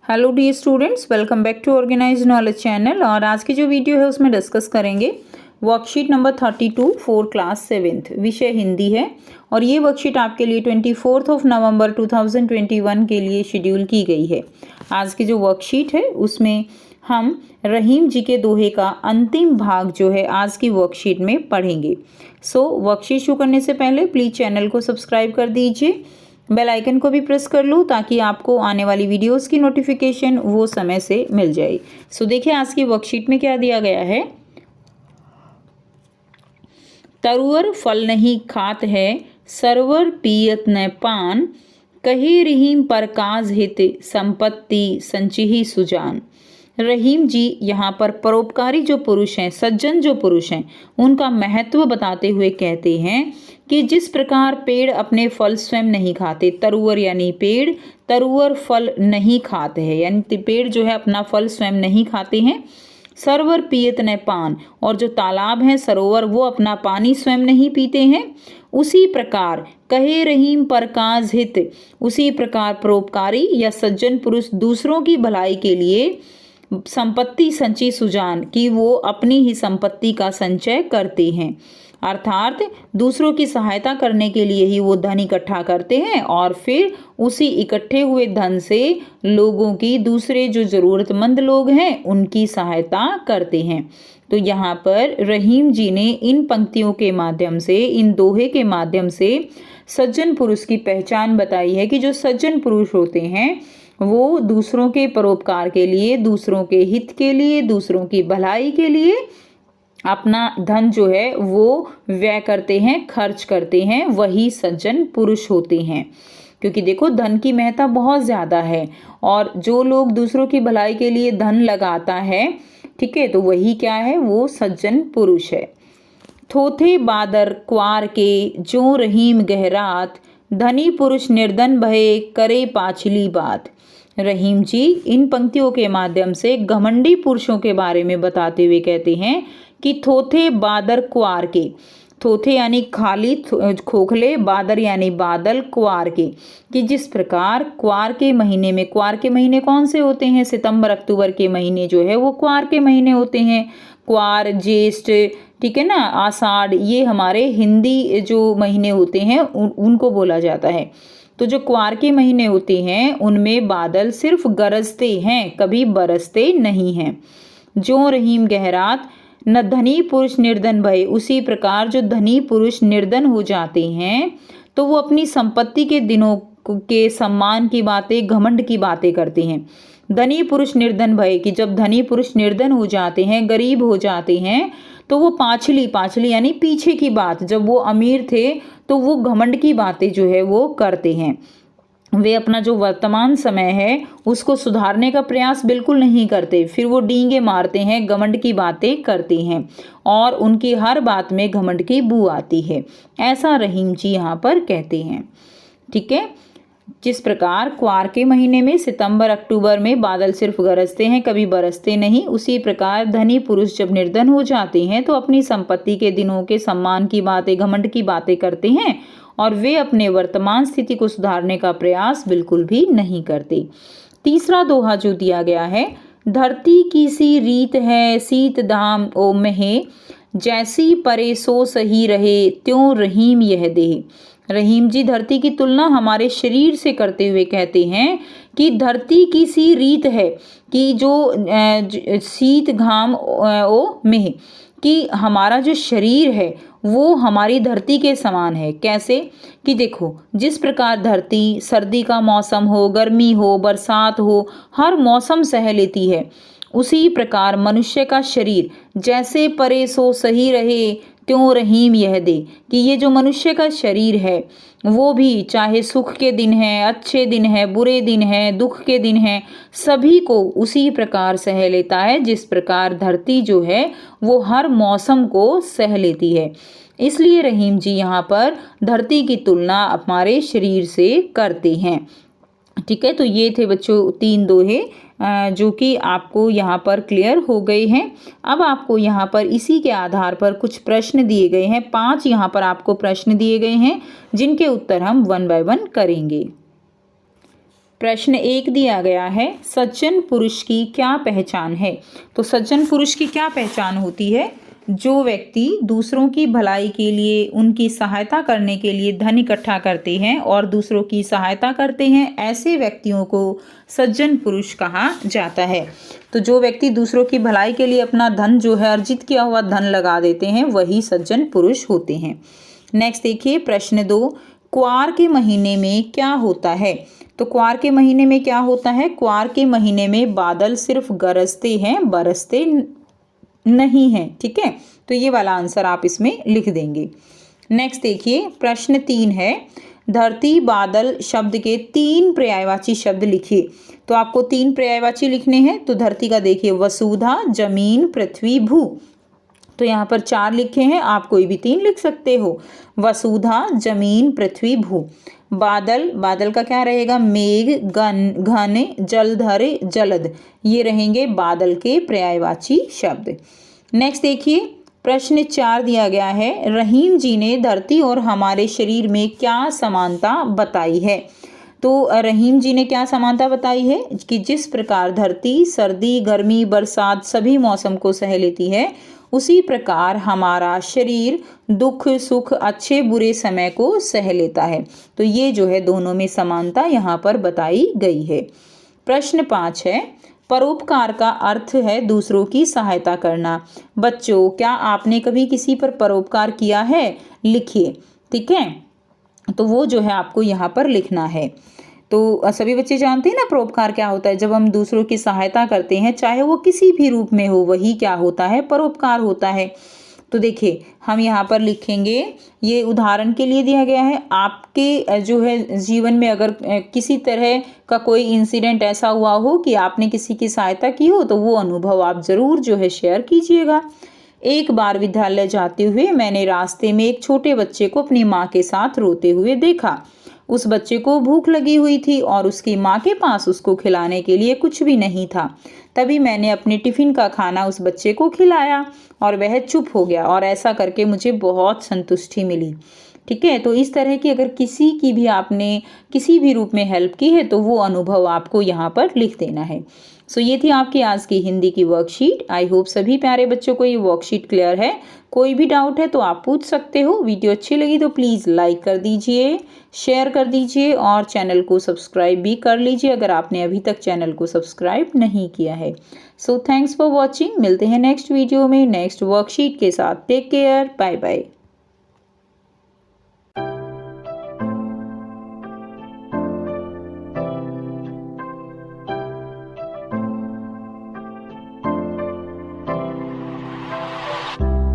Hello dear students, welcome back to organised knowledge channel. और आज की जो वीडियो है उसमें डिस्कस करेंगे worksheet number 32 for class 7th, विषय हिंदी है। और ये वर्कशीट आपके लिए 24 नवंबर 2021 के लिए शेड्यूल की गई है। आज की जो वर्कशीट है उसमें हम रहीम जी के दोहे का अंतिम भाग जो है आज की वर्कशीट में पढ़ेंगे। वर्कशीट शुरू करने से पहले प्लीज़ चैनल को सब्सक्राइब कर दीजिए, बेल आइकन को भी प्रेस कर लो ताकि आपको आने वाली वीडियोस की नोटिफिकेशन वो समय से मिल जाए। देखिए आज की वर्कशीट में क्या दिया गया है। तरुअर फल नहीं खात है, सरवर पियत न पान, कहे रहीम पर काज हित, संपत्ति संचिही सुजान। रहीम जी यहाँ पर परोपकारी जो पुरुष हैं, सज्जन जो पुरुष हैं, उनका महत्व बताते हुए कहते हैं कि जिस प्रकार पेड़ अपने फल स्वयं नहीं खाते, तरुअर यानी पेड़, तरुअर फल नहीं खाते हैं यानी पेड़ जो है अपना फल स्वयं नहीं खाते हैं। सरवर पियत न पान, और जो तालाब है सरोवर वो अपना पानी स्वयं नहीं पीते हैं। उसी प्रकार कहे रहीम पर काज हित, उसी प्रकार परोपकारी या सज्जन पुरुष दूसरों की भलाई के लिए संपत्ति संचय सुजान, कि वो अपनी ही संपत्ति का संचय करते हैं, अर्थात दूसरों की सहायता करने के लिए ही वो धन इकट्ठा करते हैं और फिर उसी इकट्ठे हुए धन से लोगों की, दूसरे जो ज़रूरतमंद लोग हैं उनकी सहायता करते हैं। तो यहाँ पर रहीम जी ने इन पंक्तियों के माध्यम से, इन दोहे के माध्यम से सज्जन पुरुष की पहचान बताई है कि जो सज्जन पुरुष होते हैं वो दूसरों के परोपकार के लिए, दूसरों के हित के लिए, दूसरों की भलाई के लिए अपना धन जो है वो व्यय करते हैं, खर्च करते हैं, वही सज्जन पुरुष होते हैं। क्योंकि देखो धन की महत्ता बहुत ज़्यादा है और जो लोग दूसरों की भलाई के लिए धन लगाता है, ठीक है, तो वही क्या है, वो सज्जन पुरुष है। थोथे बादर क्वार के, जो रहीम गहरात, धनी पुरुष निर्धन भये, करे पाछली बात। रहीम जी इन पंक्तियों के माध्यम से घमंडी पुरुषों के बारे में बताते हुए कहते हैं कि थोथे बादर क्वार के, थोथे यानी खाली, खोखले, बादर यानी बादल, क्वार के, कि जिस प्रकार क्वार के महीने में, क्वार के महीने कौन से होते हैं, सितंबर अक्टूबर के महीने जो है वो क्वार के महीने होते हैं। क्वार, ज्येष्ठ, ठीक है ना, आषाढ़, ये हमारे हिंदी जो महीने होते हैं उनको बोला जाता है। तो जो क्वार के महीने होते हैं उनमें बादल सिर्फ गरजते हैं, कभी बरसते नहीं हैं। जो रहीम गहरात, न धनी पुरुष निर्धन भय, उसी प्रकार जो धनी पुरुष निर्धन हो जाते हैं तो वो अपनी संपत्ति के दिनों के सम्मान की बातें, घमंड की बातें करते हैं। धनी पुरुष निर्धन भय, कि जब धनी पुरुष निर्धन हो जाते हैं, गरीब हो जाते हैं, तो वो पाछली यानी पीछे की बात, जब वो अमीर थे तो वो घमंड की बातें जो है वो करते हैं। वे अपना जो वर्तमान समय है उसको सुधारने का प्रयास बिल्कुल नहीं करते, फिर वो डींगे मारते हैं, घमंड की बातें करते हैं और उनकी हर बात में घमंड की बू आती है। ऐसा रहीम जी यहाँ पर कहते हैं, ठीक है। जिस प्रकार क्वार के महीने में, सितंबर अक्टूबर में बादल सिर्फ गरजते हैं, कभी बरसते नहीं, उसी प्रकार धनी पुरुष जब निर्धन हो जाते हैं तो अपनी संपत्ति के दिनों के सम्मान की बातें, घमंड की बातें करते हैं और वे अपने वर्तमान स्थिति को सुधारने का प्रयास बिल्कुल भी नहीं करते। तीसरा दोहा जो दिया गया है, धरती की सी रीत है, शीत धाम ओ महे, जैसी परे सो सही रहे, त्यों रहीम यह देह। रहीम जी धरती की तुलना हमारे शरीर से करते हुए कहते हैं कि धरती की सी रीत है, कि जो शीत घाम ओ मेह, कि हमारा जो शरीर है वो हमारी धरती के समान है। कैसे, कि देखो जिस प्रकार धरती सर्दी का मौसम हो, गर्मी हो, बरसात हो, हर मौसम सह लेती है, उसी प्रकार मनुष्य का शरीर जैसे परे सो सही रहे, त्यों रहीम यह दे, कि ये जो मनुष्य का शरीर है वो भी चाहे सुख के दिन है, अच्छे दिन है, बुरे दिन है, दुख के दिन है, सभी को उसी प्रकार सह लेता है जिस प्रकार धरती जो है वो हर मौसम को सह लेती है। इसलिए रहीम जी यहाँ पर धरती की तुलना हमारे शरीर से करते हैं, ठीक है। तो ये थे बच्चों 3 दोहे जो कि आपको यहाँ पर क्लियर हो गए हैं। अब आपको यहाँ पर इसी के आधार पर कुछ प्रश्न दिए गए हैं, 5 यहाँ पर आपको प्रश्न दिए गए हैं जिनके उत्तर हम 1 बाय 1 करेंगे। प्रश्न 1 दिया गया है, सज्जन पुरुष की क्या पहचान है। तो सज्जन पुरुष की क्या पहचान होती है? जो व्यक्ति दूसरों की भलाई के लिए, उनकी सहायता करने के लिए धन इकट्ठा करते हैं और दूसरों की सहायता करते हैं, ऐसे व्यक्तियों को सज्जन पुरुष कहा जाता है। तो जो व्यक्ति दूसरों की भलाई के लिए अपना धन जो है, अर्जित किया हुआ धन लगा देते हैं, वही सज्जन पुरुष होते हैं। नेक्स्ट देखिए प्रश्न 2, क्वार के महीने में क्या होता है। तो क्वार के महीने में क्या होता है? क्वार के महीने में बादल सिर्फ गरजते हैं, बरसते नहीं है। ठीक है, तो ये वाला आंसर आप इसमें लिख देंगे। नेक्स्ट देखिए प्रश्न 3 है, धरती बादल शब्द के 3 पर्यायवाची शब्द लिखिए। तो आपको 3 पर्यायवाची लिखने हैं। तो धरती का देखिए वसुधा, जमीन, पृथ्वी, भू। तो यहाँ पर 4 लिखे हैं, आप कोई भी 3 लिख सकते हो। वसुधा, जमीन, पृथ्वी, भू। बादल, बादल का क्या रहेगा? मेघ, घन, जलधर, जलद। ये रहेंगे बादल के पर्यायवाची शब्द। नेक्स्ट देखिए प्रश्न 4 दिया गया है, रहीम जी ने धरती और हमारे शरीर में क्या समानता बताई है। तो रहीम जी ने क्या समानता बताई है कि जिस प्रकार धरती सर्दी, गर्मी, बरसात सभी मौसम को सह लेती है, उसी प्रकार हमारा शरीर दुख, सुख, अच्छे बुरे समय को सह लेता है। तो ये जो है दोनों में समानता यहाँ पर बताई गई है। प्रश्न 5 है, परोपकार का अर्थ है दूसरों की सहायता करना। बच्चों, क्या आपने कभी किसी पर परोपकार किया है? लिखिए। ठीक है, तो वो जो है आपको यहाँ पर लिखना है। तो सभी बच्चे जानते हैं ना परोपकार क्या होता है। जब हम दूसरों की सहायता करते हैं, चाहे वो किसी भी रूप में हो, वही क्या होता है? परोपकार होता है। तो देखिए हम यहाँ पर लिखेंगे, ये उदाहरण के लिए दिया गया है। आपके जो है जीवन में अगर किसी तरह का कोई इंसिडेंट ऐसा हुआ हो कि आपने किसी की सहायता की हो, तो वो अनुभव आप ज़रूर जो है शेयर कीजिएगा। एक बार विद्यालय जाते हुए मैंने रास्ते में एक छोटे बच्चे को अपनी माँ के साथ रोते हुए देखा। उस बच्चे को भूख लगी हुई थी और उसकी माँ के पास उसको खिलाने के लिए कुछ भी नहीं था। तभी मैंने अपने टिफ़िन का खाना उस बच्चे को खिलाया और वह चुप हो गया, और ऐसा करके मुझे बहुत संतुष्टि मिली। ठीक है, तो इस तरह की अगर किसी की भी आपने किसी भी रूप में हेल्प की है, तो वो अनुभव आपको यहाँ पर लिख देना है। सो ये थी आपकी आज की हिंदी की वर्कशीट। आई होप सभी प्यारे बच्चों को ये वर्कशीट क्लियर है। कोई भी डाउट है तो आप पूछ सकते हो। वीडियो अच्छी लगी तो प्लीज़ लाइक कर दीजिए, शेयर कर दीजिए और चैनल को सब्सक्राइब भी कर लीजिए अगर आपने अभी तक चैनल को सब्सक्राइब नहीं किया है। सो थैंक्स फॉर वॉचिंग। मिलते हैं नेक्स्ट वीडियो में नेक्स्ट वर्कशीट के साथ। Take care, bye bye.